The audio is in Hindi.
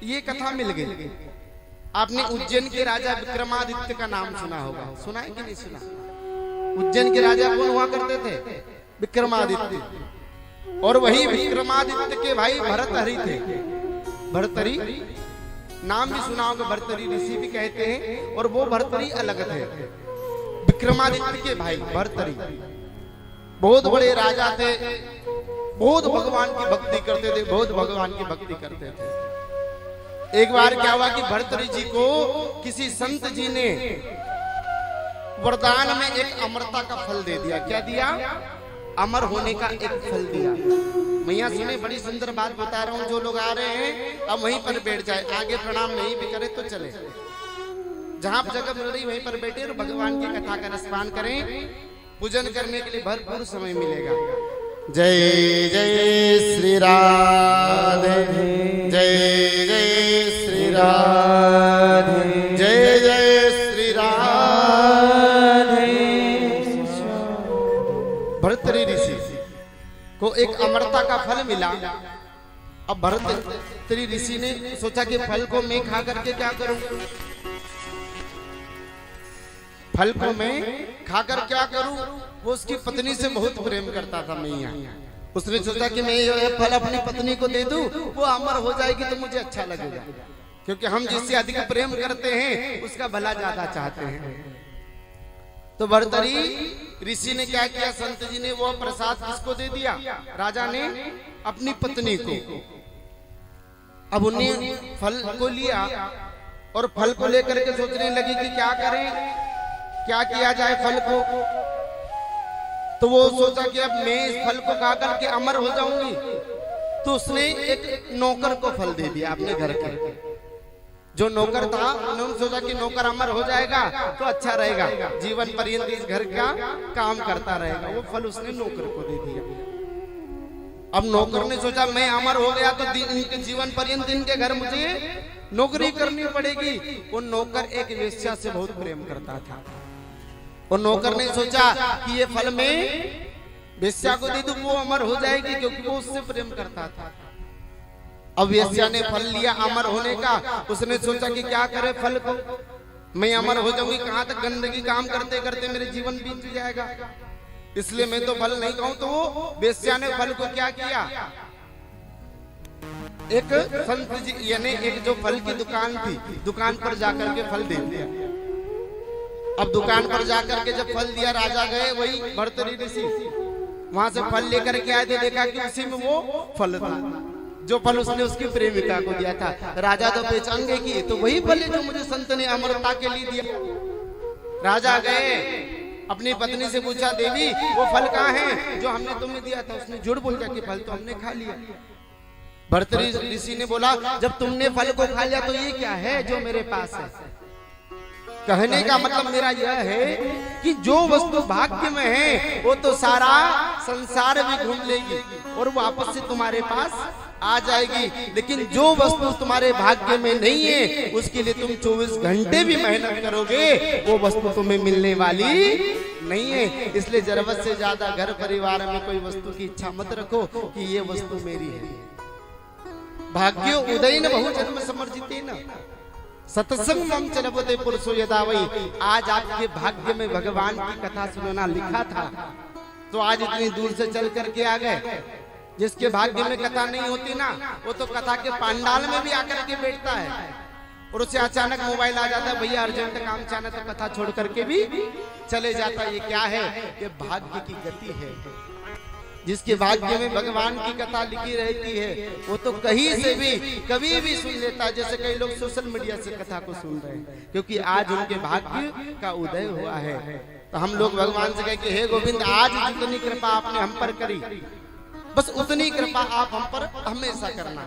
ये कथा मिल गई। आपने उज्जैन के राजा विक्रमादित्य का नाम सुना होगा, सुना है कि नहीं सुना? उज्जैन के राजा कौन हुआ करते थे? विक्रमादित्य। और वही विक्रमादित्य के भाई भर्तहरि थे। भर्तहरि नाम भी सुना होगा, भर्तहरि ऋषि भी कहते हैं, और वो भर्तहरि अलग थे। विक्रमादित्य के भाई भर्तहरि बहुत बड़े राजा थे, बहुत भगवान की भक्ति करते थे, बहुत भगवान की भक्ति करते थे। एक बार क्या हुआ कि भर्तहरि जी को किसी संत जी ने वरदान में एक अमरता का फल दे दिया। क्या दिया? अमर होने का एक फल दिया। मैया सुने, बड़ी सुंदर बात बता रहा हूं। जो लोग आ रहे हैं अब वहीं पर बैठ जाए, आगे प्रणाम नहीं भी करे तो चले। जहां जगह मिल रही वहीं पर बैठे और भगवान की कथा का रसपान करें। पूजन करने के लिए भरपूर समय मिलेगा। जय जय श्री राधे, जय जय श्री राधे, जय जय श्री राधे। भर्तहरि ऋषि को एक अमरता का फल मिला। अब भर्तहरि ऋषि ने सोचा कि फल को मैं खा करके क्या करूं, फल को मैं खाकर क्या करूं? वो उसकी पत्नी से बहुत प्रेम करता था मैया। उसने सोचा कि मैं ये फल अपनी पत्नी को दे दूं, वो अमर हो जाएगी तो मुझे अच्छा लगेगा, क्योंकि हम जिससे अधिक प्रेम करते हैं उसका भला ज्यादा चाहते हैं। तो भर्तहरि ऋषि ने क्या किया? संत जी ने वो प्रसाद किसको दे दिया? राजा ने अपनी पत्नी को। अब उन्हें फल को लिया और फल को लेकर के सोचने लगी कि क्या करें, क्या किया जाए फल को। तो वो सोचा कि अब मैं इस फल को खा करके अमर हो जाऊंगी। तो उसने एक नौकर को फल दे दिया अपने घर के। जो नौकर था उन्होंने सोचा कि नौकर अमर हो जाएगा तो अच्छा रहेगा, जीवन पर्यंत इस घर का काम करता रहेगा। वो फल उसने नौकर को दे दिया। अब नौकर ने सोचा मैं अमर हो गया तो इनके जीवन पर्यंत इनके घर मुझे नौकरी करनी पड़ेगी। वो नौकर एक वेश्या से बहुत प्रेम करता था। और नौकर ने सोचा कि ये फल मैं वेश्या को दे दूं, वो अमर हो जाएगी, क्योंकि वो उससे प्रेम करता था। अब वेश्या ने फल लिया अमर होने का। उसने सोचा कि क्या करे फल को, मैं अमर हो जाऊंगी, कहां तक गंदगी काम करते करते मेरे जीवन बीत जाएगा, इसलिए मैं तो फल नहीं खाऊं। तो वो वेश्या ने फल को क्या किया? एक संत जी यानी एक जो फल की दुकान थी, दुकान पर जाकर के फल दे दिया। अब दुकान पर जाकर के जब फल दिया, राजा गए वही भर्तहरि ऋषि, वहां से फल लेकर के आए थे। देखा कि उसी में वो फल था जो फल उसने उसकी प्रेमिका को दिया था। राजा तो पहचान गए कि ये तो वही फल है जो मुझे संत ने अमरता के लिए दिया। राजा गए, अपनी पत्नी से पूछा, देवी वो फल कहाँ है जो हमने तुम्हें दिया था? उसने झूठ बोल दिया कि फल तो हमने खा लिया। भर्तहरि ऋषि ने बोला, जब तुमने फल को खा लिया तो ये क्या है जो मेरे पास है? कहने का मतलब मेरा यह है कि जो वस्तु भाग्य में है वो तो सारा संसार भी घूम लेगी और वापस से तुम्हारे पास आ जाएगी, लेकिन जो वस्तु तुम्हारे भाग्य में नहीं है उसके लिए तुम 24 घंटे भी मेहनत करोगे, वो वस्तु तुम्हें मिलने वाली नहीं है। इसलिए जरूरत से ज्यादा घर परिवार में कोई वस्तु की इच्छा मत रखो कि ये वस्तु मेरी है। भाग्यो उदय न बहु जन्म समर्जिते न सत्संग मम चलबते पुरुषो यदा वही। आज आपके भाग्य में भगवान की कथा सुनना लिखा था तो आज इतनी दूर से चल करके आ गए। जिसके भाग्य में कथा नहीं होती ना, वो तो कथा के पंडाल में भी आकर के बैठता है और उसे अचानक मोबाइल आ जाता है, भैया अर्जेंट काम चाहना, तो कथा छोड़ करके भी चले जाता है। ये क्या है? ये भाग्य की गति है। जिसके भाग्य में भगवान की कथा लिखी रहती है वो तो कहीं से भी कभी भी सुन लेता है। जैसे कई लोग सोशल मीडिया से कथा को सुन रहे हैं, क्योंकि आज उनके भाग्य का उदय हुआ है। तो हम लोग भगवान से कहे कि हे गोविंद, आज जितनी कृपा आपने हम पर करी, बस उतनी कृपा आप हम पर हमेशा करना।